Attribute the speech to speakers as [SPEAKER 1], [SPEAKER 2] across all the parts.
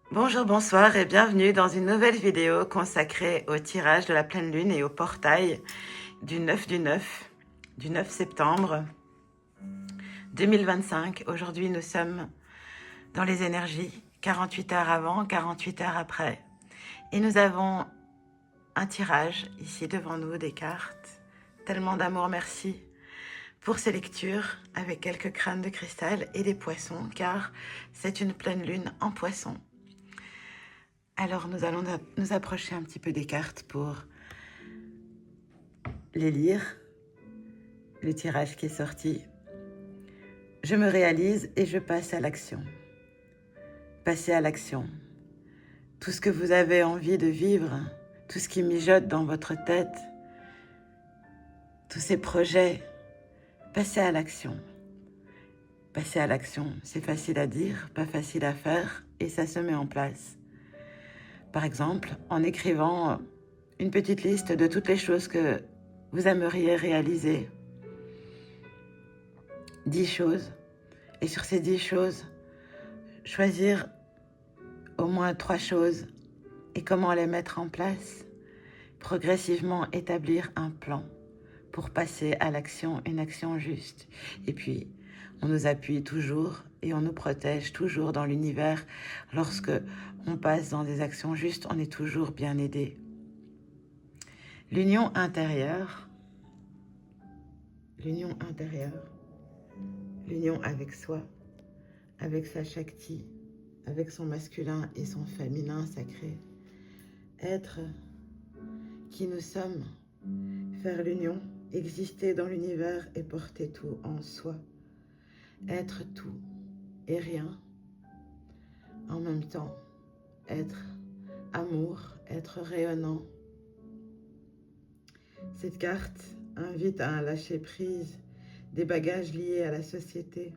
[SPEAKER 1] Bonjour, bonsoir et bienvenue dans une nouvelle vidéo consacrée au tirage de la pleine lune et au portail du 9 septembre 2025. Aujourd'hui, nous sommes dans les énergies, 48 heures avant, 48 heures après. Et nous avons un tirage ici devant nous, des cartes. Tellement d'amour, merci pour ces lectures avec quelques crânes de cristal et des poissons, car c'est une pleine lune en poisson. Alors nous allons nous approcher un petit peu des cartes pour les lire. Le tirage qui est sorti. Je me réalise et je passe à l'action. Passez à l'action. Tout ce que vous avez envie de vivre, tout ce qui mijote dans votre tête, tous ces projets, passez à l'action. Passez à l'action, c'est facile à dire, pas facile à faire, et ça se met en place. Par exemple, en écrivant une petite liste de toutes les choses que vous aimeriez réaliser. 10 choses. Et sur ces 10 choses, choisir au moins 3 choses et comment les mettre en place. Progressivement établir un plan pour passer à l'action, une action juste. Et puis, on nous appuie toujours et on nous protège toujours dans l'univers. Lorsque on passe dans des actions justes, on est toujours bien aidé. L'union intérieure, l'union avec soi, avec sa Shakti, avec son masculin et son féminin sacré. Être qui nous sommes, faire l'union, exister dans l'univers et porter tout en soi. Être tout et rien, en même temps, être amour, être rayonnant. Cette carte invite à un lâcher prise des bagages liés à la société,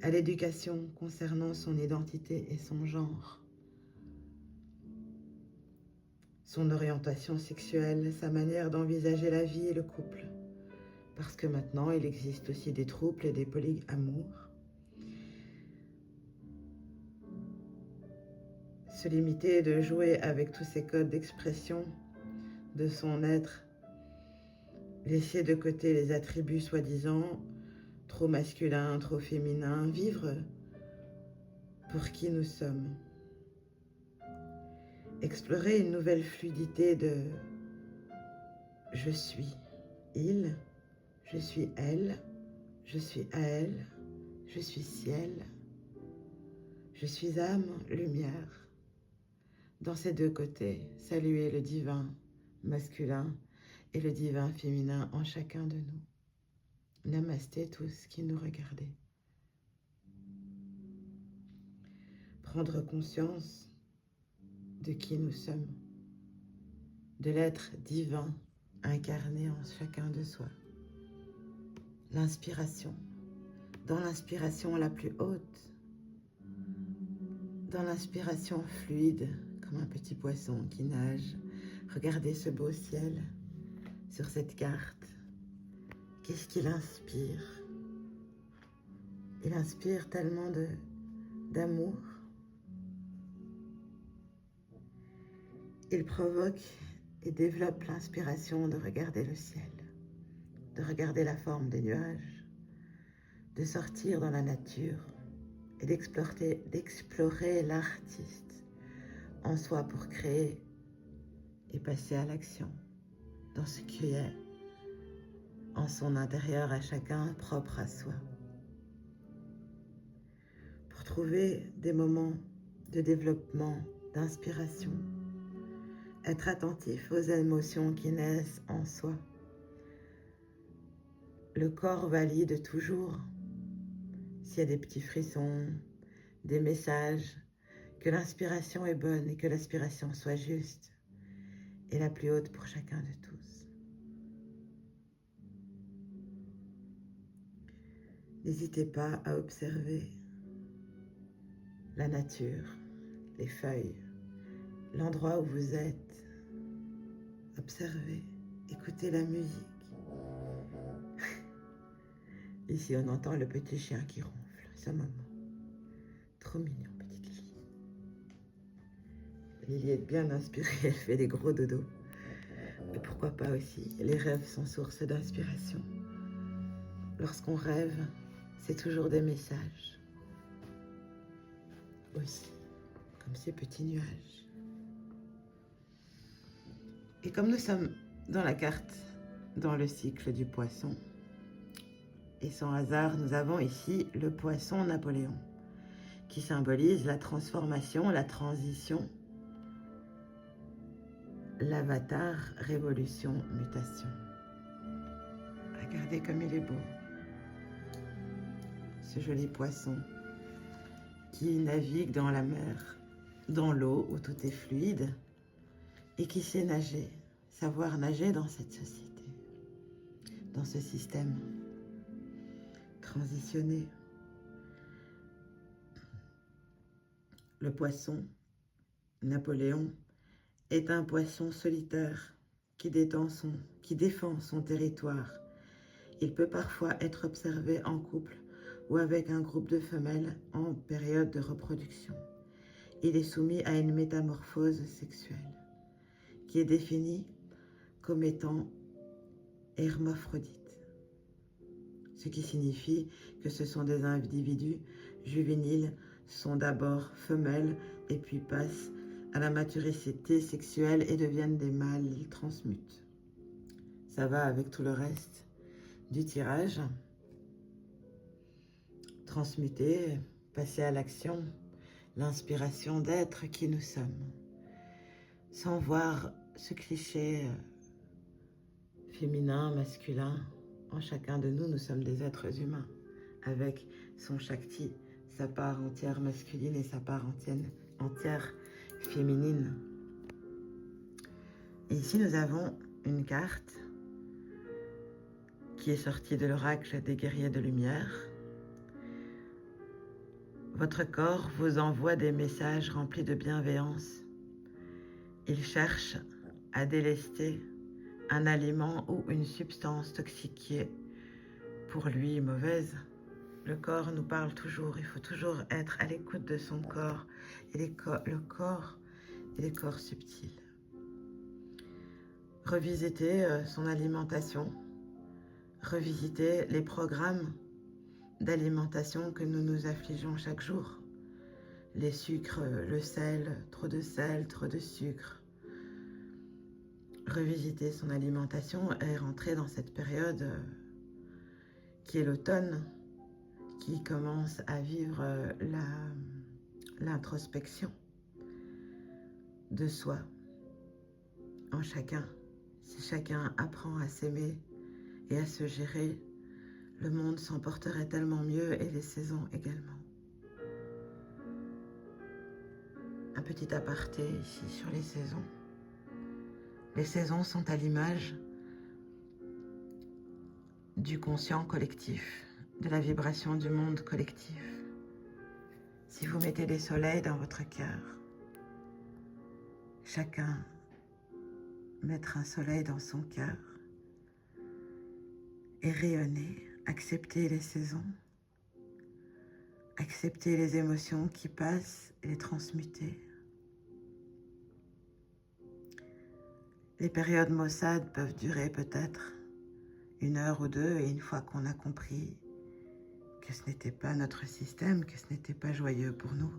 [SPEAKER 1] à l'éducation concernant son identité et son genre, son orientation sexuelle, sa manière d'envisager la vie et le couple. Parce que maintenant, il existe aussi des troubles et des polyamours. Se limiter de jouer avec tous ces codes d'expression de son être, laisser de côté les attributs soi-disant trop masculins, trop féminins, vivre pour qui nous sommes. Explorer une nouvelle fluidité de je suis il, je suis elle, je suis à elle, je suis ciel, je suis âme, lumière. Dans ces deux côtés, saluer le divin masculin et le divin féminin en chacun de nous. Namasté tous qui nous regardez. Prendre conscience de qui nous sommes, de l'être divin incarné en chacun de soi. L'inspiration, dans l'inspiration la plus haute, dans l'inspiration fluide, comme un petit poisson qui nage. Regardez ce beau ciel sur cette carte. Qu'est-ce qu'il inspire? Il inspire tellement d'amour. Il provoque et développe l'inspiration de regarder le ciel, de regarder la forme des nuages, de sortir dans la nature et d'explorer l'artiste en soi pour créer et passer à l'action dans ce qui est en son intérieur à chacun, propre à soi. Pour trouver des moments de développement, d'inspiration, être attentif aux émotions qui naissent en soi. Le corps valide toujours s'il y a des petits frissons, des messages, que l'inspiration est bonne et que l'aspiration soit juste et la plus haute pour chacun de tous. N'hésitez pas à observer la nature, les feuilles, l'endroit où vous êtes. Observez, écoutez la musique. Ici, on entend le petit chien qui ronfle, sa maman. Trop mignon, petite fille. Lily est bien inspirée, elle fait des gros dodos. Et pourquoi pas aussi, les rêves sont source d'inspiration. Lorsqu'on rêve, c'est toujours des messages. Aussi, comme ces petits nuages. Et comme nous sommes dans la carte, dans le cycle du poisson, et sans hasard, nous avons ici le poisson Napoléon, qui symbolise la transformation, la transition, l'avatar, révolution, mutation. Regardez comme il est beau, ce joli poisson qui navigue dans la mer, dans l'eau où tout est fluide, et qui sait nager, savoir nager dans cette société, dans ce système transitionné. Le poisson, Napoléon, est un poisson solitaire qui défend son territoire. Il peut parfois être observé en couple ou avec un groupe de femelles en période de reproduction. Il est soumis à une métamorphose sexuelle qui est définie comme étant hermaphrodite, ce qui signifie que ce sont des individus juvéniles, sont d'abord femelles et puis passent à la maturité sexuelle et deviennent des mâles, ils transmutent. Ça va avec tout le reste du tirage. Transmuter, passer à l'action, l'inspiration d'être qui nous sommes, sans voir ce cliché féminin, masculin. En chacun de nous, nous sommes des êtres humains, avec son Shakti, sa part entière masculine et sa part entière féminine. Et ici, nous avons une carte qui est sortie de l'oracle des guerriers de lumière. Votre corps vous envoie des messages remplis de bienveillance. Il cherche à délester un aliment ou une substance toxique qui est pour lui mauvaise. Le corps nous parle toujours, il faut toujours être à l'écoute de son corps et le corps et les corps subtils. Revisiter son alimentation, revisiter les programmes d'alimentation que nous nous affligeons chaque jour. Les sucres, le sel, trop de sucre. Revisiter son alimentation et rentrer dans cette période qui est l'automne, qui commence à vivre l'introspection de soi en chacun. Si chacun apprend à s'aimer et à se gérer, le monde s'en porterait tellement mieux et les saisons également. Un petit aparté ici sur les saisons. Les saisons sont à l'image du conscient collectif, de la vibration du monde collectif. Si vous mettez des soleils dans votre cœur, chacun mettre un soleil dans son cœur et rayonner, accepter les saisons, accepter les émotions qui passent et les transmuter. Les périodes maussades peuvent durer peut-être 1 heure ou 2 et une fois qu'on a compris que ce n'était pas notre système, que ce n'était pas joyeux pour nous,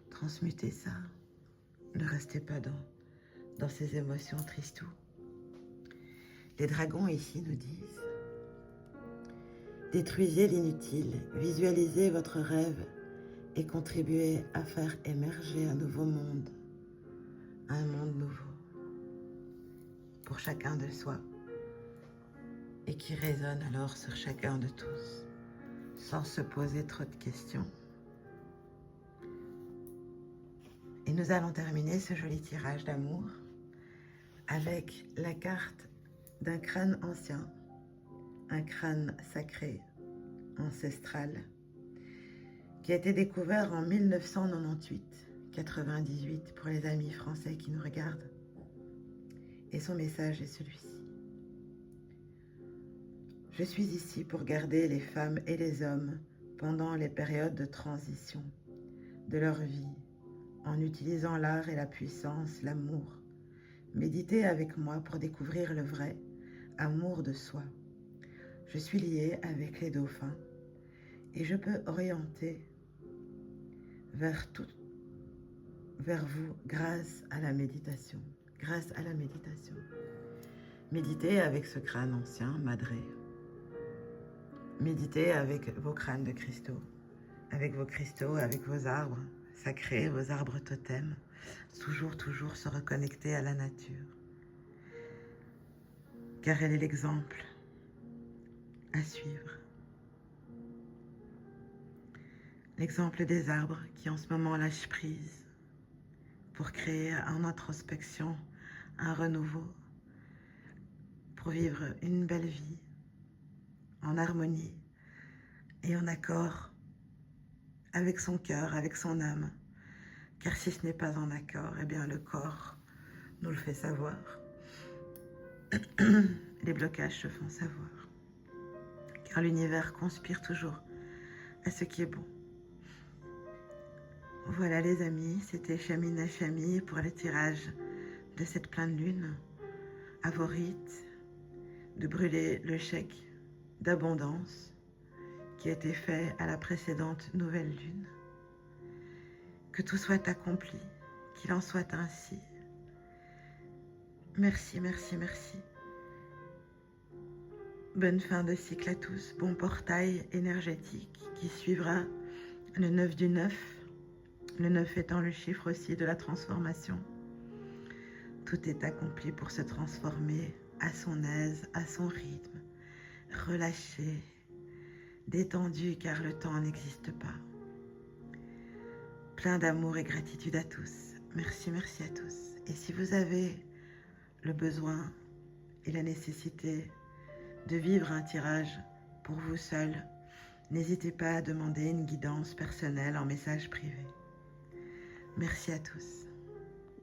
[SPEAKER 1] transmutez ça. Ne restez pas dans ces émotions tristous. Les dragons ici nous disent: détruisez l'inutile, visualisez votre rêve et contribuez à faire émerger un nouveau monde, un monde nouveau pour chacun de soi et qui résonne alors sur chacun de tous, sans se poser trop de questions. Et nous allons terminer ce joli tirage d'amour avec la carte d'un crâne ancien, un crâne sacré, ancestral, qui a été découvert en 1998 pour les amis français qui nous regardent. Et son message est celui-ci. Je suis ici pour garder les femmes et les hommes pendant les périodes de transition de leur vie en en utilisant l'art et la puissance, l'amour. Méditez avec moi pour découvrir le vrai amour de soi. Je suis liée avec les dauphins et je peux orienter vers vous grâce à la méditation. Grâce à la méditation. Méditez avec ce crâne ancien, madré. Méditez avec vos crânes de cristaux, avec vos arbres sacrés, vos arbres totems. Toujours se reconnecter à la nature. Car elle est l'exemple à suivre. L'exemple des arbres qui en ce moment lâchent prise pour créer en introspection un renouveau, pour vivre une belle vie en harmonie et en accord avec son cœur, avec son âme. Car si ce n'est pas en accord, eh bien le corps nous le fait savoir. Les blocages se font savoir. Car l'univers conspire toujours à ce qui est bon. Voilà les amis, c'était Chamina Chami pour le tirage de cette pleine lune. À vos rites, de brûler le chèque d'abondance qui a été fait à la précédente nouvelle lune. Que tout soit accompli, qu'il en soit ainsi. Merci. Bonne fin de cycle à tous, bon portail énergétique qui suivra le 9 du 9, le 9 étant le chiffre aussi de la transformation. Tout est accompli pour se transformer à son aise, à son rythme, relâché, détendu car le temps n'existe pas. Plein d'amour et gratitude à tous. Merci à tous. Et si vous avez le besoin et la nécessité de vivre un tirage pour vous seul, n'hésitez pas à demander une guidance personnelle en message privé. Merci à tous.